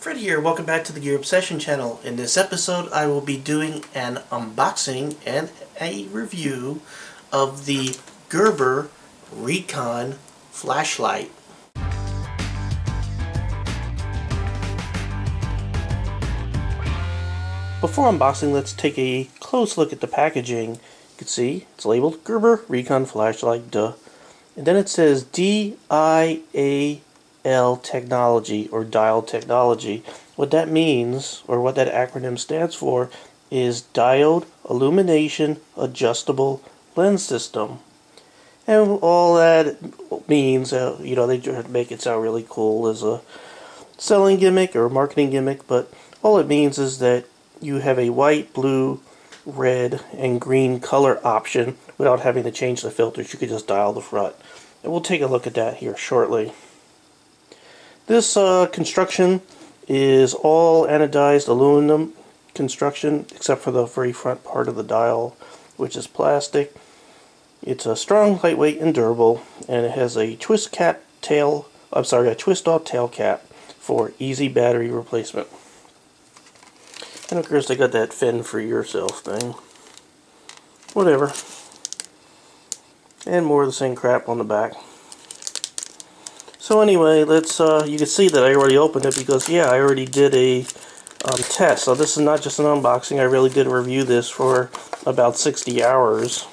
Fred here, welcome back to the Gear Obsession channel. In this episode I will be doing an unboxing and a review of the Gerber Recon Flashlight. Before unboxing, let's take a close look at the packaging. You can see it's labeled Gerber Recon Flashlight, duh. And then it says DIAL technology, or dial technology. What that means, or what that acronym stands for, is Diode Illumination Adjustable Lens System. And all that means, they try to make it sound really cool as a selling gimmick or a marketing gimmick, but all it means is that you have a white, blue, red, and green color option without having to change the filters. You could just dial the front. And we'll take a look at that here shortly. This construction is all anodized aluminum construction, except for the very front part of the dial, which is plastic. It's a strong, lightweight, and durable, and it has a twist-off tail cap for easy battery replacement. And of course, they got that fend for yourself thing. Whatever. And more of the same crap on the back. So anyway, let's. You can see that I already opened it because, yeah, I already did a test. So this is not just an unboxing. I really did review this for about 60 hours.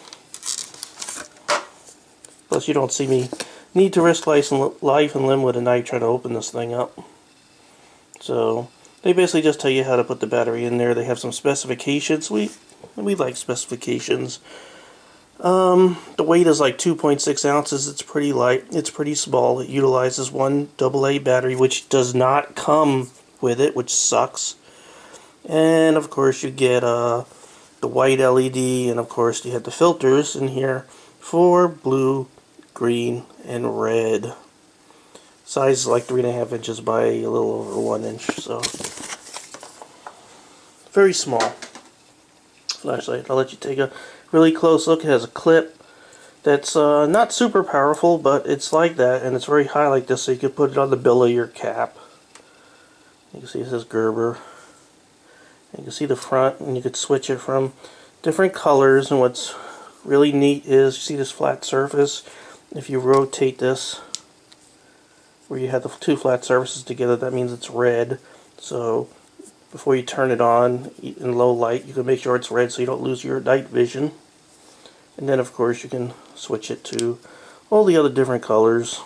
Plus, you don't see me need to risk life and limb with a knife trying to open this thing up. So they basically just tell you how to put the battery in there. They have some specifications. We like specifications. The weight is like 2.6 ounces. It's pretty light. It's pretty small. It utilizes one AA battery, which does not come with it, which sucks. And of course you get the white LED, and of course you have the filters in here for blue, green, and red. Size is like 3.5 inches by a little over 1 inch, so very small flashlight. I'll let you take a really close look. It has a clip that's not super powerful, but it's like that, and it's very high like this, so you can put it on the bill of your cap. You can see it says Gerber. You can see the front, and you could switch it from different colors. And what's really neat is, you see this flat surface. If you rotate this, where you have the two flat surfaces together, that means it's red. So before you turn it on in low light, you can make sure it's red so you don't lose your night vision. And then of course you can switch it to all the other different colors.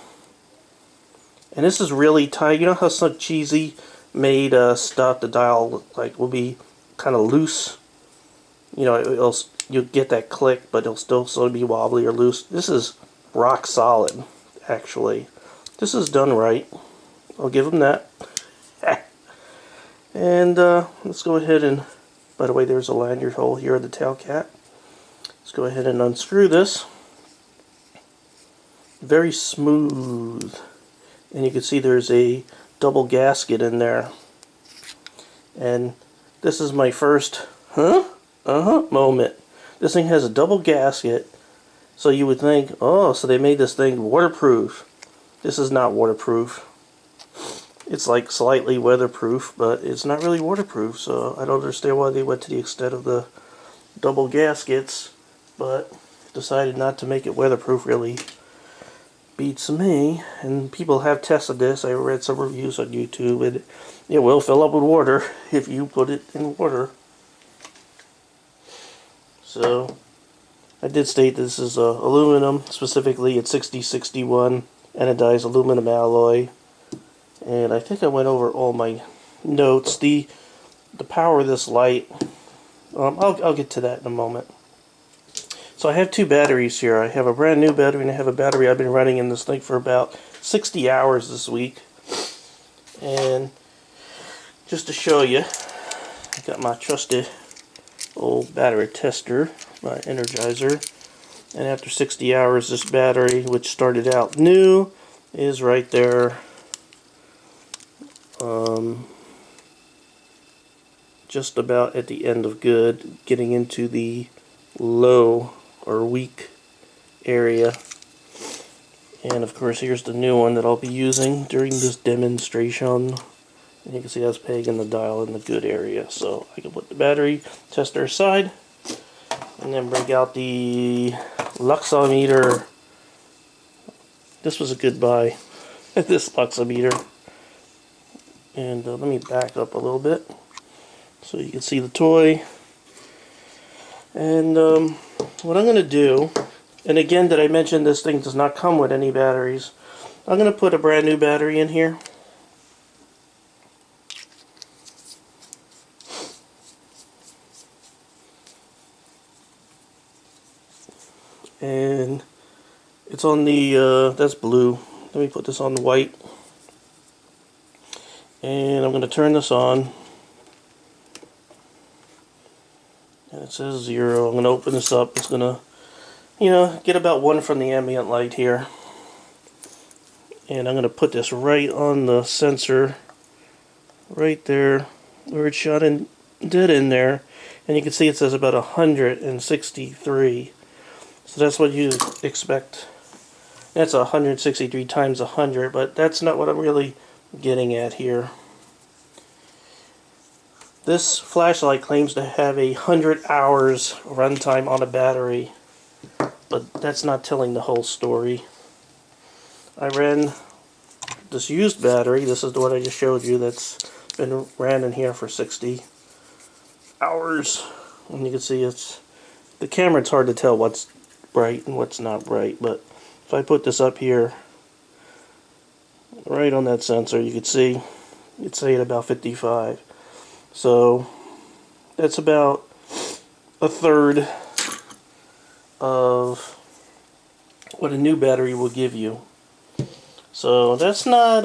And this is really tight. You know how some cheesy made stuff, the dial will be kind of loose? You know, you'll get that click, but it'll still sort of be wobbly or loose. This is rock solid, actually. This is done right. I'll give them that. And let's go ahead and, by the way, there's a lanyard hole here at the tail cap. Let's go ahead and unscrew this. Very smooth. And you can see there's a double gasket in there. And this is my first moment. This thing has a double gasket. So you would think, oh, so they made this thing waterproof. This is not waterproof. It's like slightly weatherproof, but it's not really waterproof, so I don't understand why they went to the extent of the double gaskets, but decided not to make it weatherproof. Really beats me. And people have tested this. I read some reviews on YouTube, and it will fill up with water if you put it in water. So I did state this is aluminum, specifically it's 6061 anodized aluminum alloy. And I think I went over all my notes. The power of this light, I'll get to that in a moment. So I have two batteries here. I have a brand new battery, and I have a battery I've been running in this thing for about 60 hours this week. And just to show you, I got my trusty old battery tester, my Energizer. And after 60 hours, this battery, which started out new, is right there. Just about at the end of good, getting into the low or weak area. And of course, here's the new one that I'll be using during this demonstration. And you can see that's pegging the dial in the good area. So I can put the battery tester aside and then break out the luxometer. This was a good buy, this luxometer. And let me back up a little bit so you can see the toy. And what I'm going to do, and again, did I mention this thing does not come with any batteries? I'm going to put a brand new battery in here. And it's on the, that's blue. Let me put this on the white. And I'm going to turn this on. And it says 0. I'm going to open this up. It's going to, you know, get about 1 from the ambient light here. And I'm going to put this right on the sensor. Right there. Where it shot in, dead in there. And you can see it says about 163. So that's what you expect. That's 163 times 100, but that's not what I'm really getting at here. This flashlight claims to have 100 hours runtime on a battery, but that's not telling the whole story. I ran this used battery. This is what I just showed you. That's been ran in here for 60 hours, and you can see it's the camera. It's hard to tell what's bright and what's not bright, but if I put this up here right on that sensor, you can see it's saying about 55. So that's about a third of what a new battery will give you. So that's not,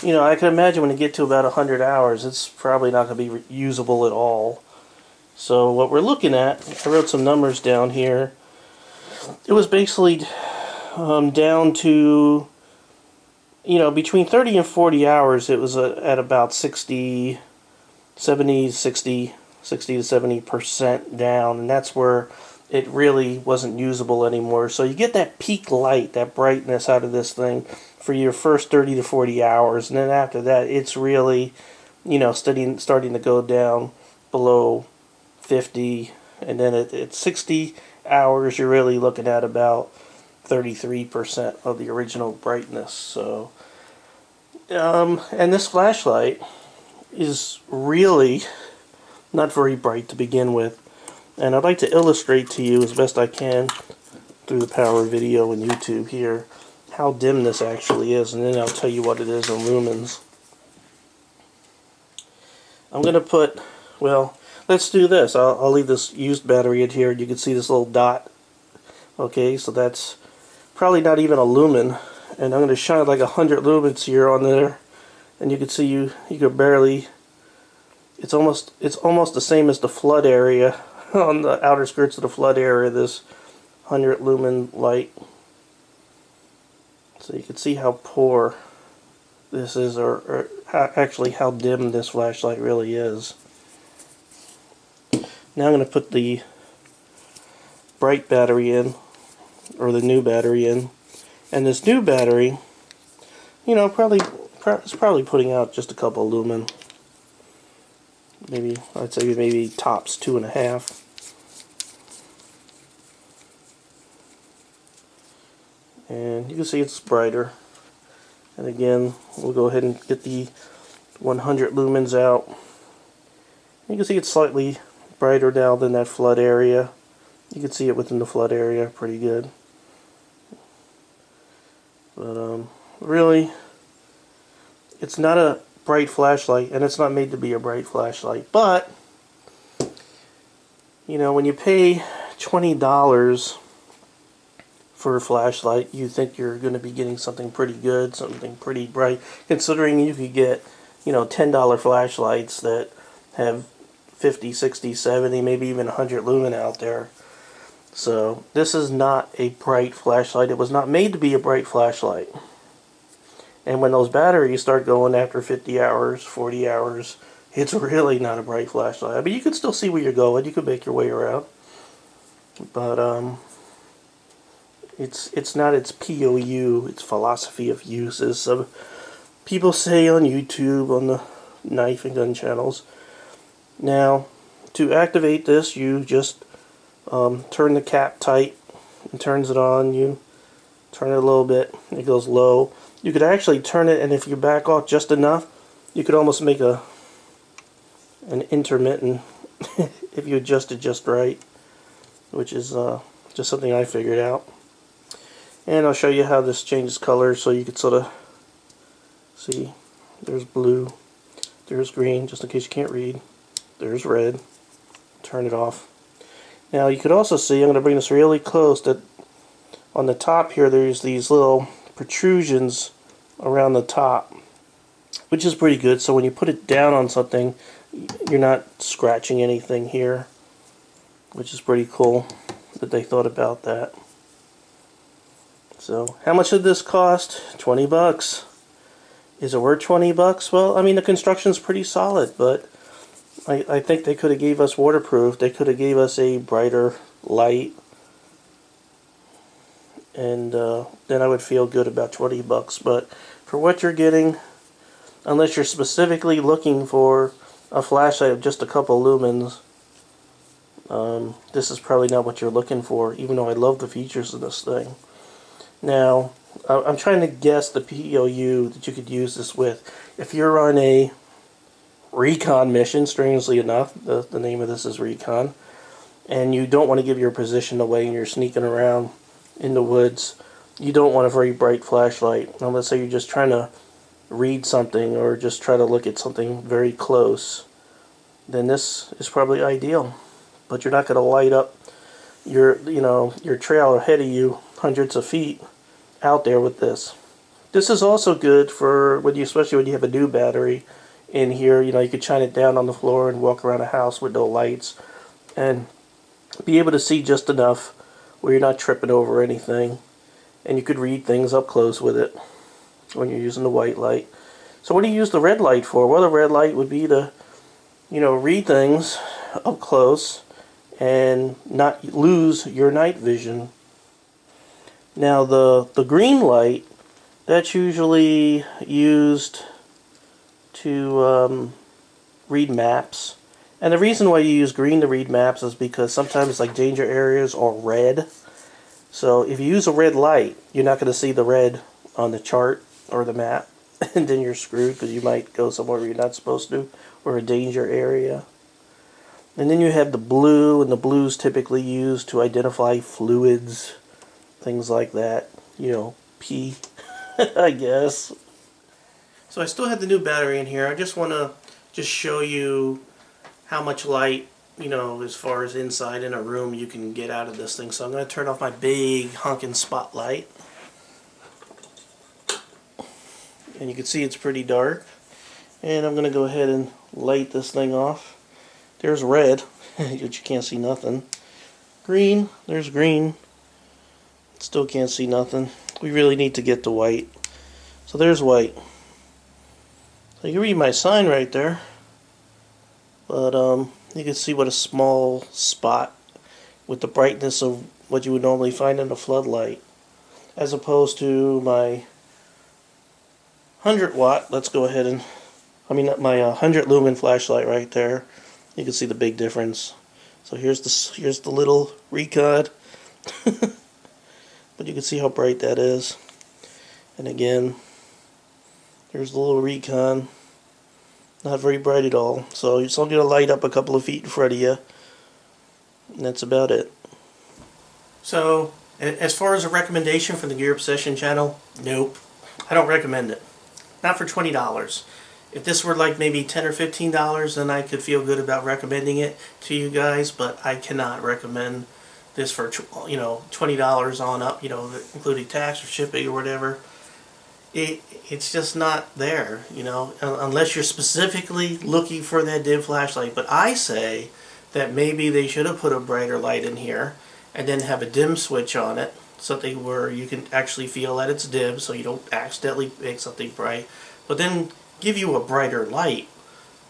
you know, I can imagine when you get to about 100 hours, it's probably not going to be usable at all. So what we're looking at, I wrote some numbers down here. It was basically down to, you know, between 30 and 40 hours, it was at about 60 to 70% down, and that's where it really wasn't usable anymore. So you get that peak light, that brightness out of this thing for your first 30 to 40 hours, and then after that, it's really, you know, starting to go down below 50, and then at 60 hours, you're really looking at about 33% of the original brightness. So, and this flashlight is really not very bright to begin with. And I'd like to illustrate to you as best I can through the power of video and YouTube here how dim this actually is, and then I'll tell you what it is in lumens. I'm going to put, well, let's do this. I'll leave this used battery in here, and you can see this little dot. Okay, so that's probably not even a lumen, and I'm going to shine like 100 lumens here on there, and you can see you could barely. It's almost the same as the flood area on the outer skirts of the flood area. This 100 lumen light. So you can see how poor this is, or actually how dim this flashlight really is. Now I'm going to put the bright battery in, or the new battery in, and this new battery, you know, it's probably putting out just a couple of lumen. Maybe, I'd say maybe tops 2.5. And you can see it's brighter. And again, we'll go ahead and get the 100 lumens out. You can see it's slightly brighter now than that flood area. You can see it within the flood area pretty good. But really, it's not a bright flashlight, and it's not made to be a bright flashlight. But, you know, when you pay $20 for a flashlight, you think you're going to be getting something pretty good, something pretty bright, considering you could get, you know, $10 flashlights that have 50, 60, 70, maybe even 100 lumen out there. So this is not a bright flashlight. It was not made to be a bright flashlight. And when those batteries start going after 50 hours, 40 hours, it's really not a bright flashlight. I mean, you can still see where you're going. You can make your way around. But it's not its POU, its philosophy of use, is people say on YouTube, on the knife and gun channels. Now, to activate this, you just turn the cap tight. It turns it on. You turn it a little bit. It goes low. You could actually turn it, and if you back off just enough, you could almost make an intermittent if you adjust it just right, which is just something I figured out. And I'll show you how this changes color so you can sort of see. There's blue, there's green, just in case you can't read. There's red. Turn it off. Now you could also see, I'm going to bring this really close, that on the top here there's these little protrusions around the top, which is pretty good. So when you put it down on something, you're not scratching anything here, which is pretty cool that they thought about that. So how much did this cost? 20 bucks. Is it worth 20 bucks? Well, I mean, the construction's pretty solid, but I think they could have gave us waterproof. They could have gave us a brighter light, and then I would feel good about 20 bucks. But for what you're getting, unless you're specifically looking for a flashlight of just a couple lumens, this is probably not what you're looking for, even though I love the features of this thing. Now, I'm trying to guess the POU that you could use this with. If you're on a recon mission, strangely enough, the name of this is Recon, and you don't want to give your position away and you're sneaking around in the woods, you don't want a very bright flashlight. Now, let's say you're just trying to read something or just try to look at something very close, then this is probably ideal. But you're not going to light up your trail ahead of you hundreds of feet out there with this. This is also good for when you, especially when you have a new battery in here. You know, you could shine it down on the floor and walk around a house with no lights and be able to see just enough where you're not tripping over anything, and you could read things up close with it when you're using the white light. So what do you use the red light for? Well, the red light would be to, read things up close and not lose your night vision. Now the green light, that's usually used to read maps. And the reason why you use green to read maps is because sometimes like danger areas are red. So if you use a red light, you're not going to see the red on the chart or the map. And then you're screwed because you might go somewhere where you're not supposed to, or a danger area. And then you have the blue, and the blue's typically used to identify fluids, things like that. Pee, I guess. So I still have the new battery in here. I just want to show you how much light, as far as inside in a room you can get out of this thing. So I'm going to turn off my big honking spotlight. And you can see it's pretty dark. And I'm going to go ahead and light this thing off. There's red, but you can't see nothing. Green, there's green. Still can't see nothing. We really need to get to white. So there's white. So you can read my sign right there. But you can see what a small spot with the brightness of what you would normally find in a floodlight. As opposed to my 100 watt, let's go ahead and, my 100 lumen flashlight right there. You can see the big difference. So here's the little Recon. But you can see how bright that is. And again, there's the little Recon. Not very bright at all. So it's only going to light up a couple of feet in front of you. And that's about it. So, as far as a recommendation for the Gear Obsession channel, nope. I don't recommend it. Not for $20. If this were like maybe $10 or $15, then I could feel good about recommending it to you guys, but I cannot recommend this for $20 on up, including tax or shipping or whatever. It's just not there, unless you're specifically looking for that dim flashlight. But I say that maybe they should have put a brighter light in here and then have a dim switch on it, something where you can actually feel that it's dim so you don't accidentally make something bright, but then give you a brighter light.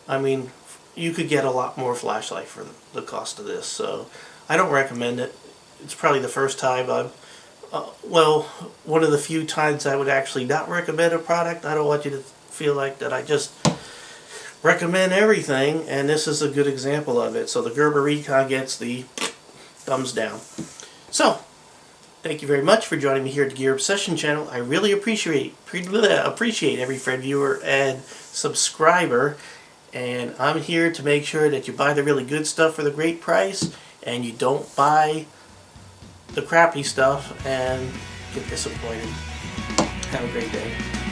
You could get a lot more flashlight for the cost of this, so I don't recommend it. It's probably the first time one of the few times I would actually not recommend a product. I don't want you to feel like that I just recommend everything, and this is a good example of it. So the Gerber Recon gets the thumbs down. So, thank you very much for joining me here at the Gear Obsession channel. I really appreciate every friend, viewer, and subscriber. And I'm here to make sure that you buy the really good stuff for the great price, and you don't buy the crappy stuff and get disappointed. Have a great day.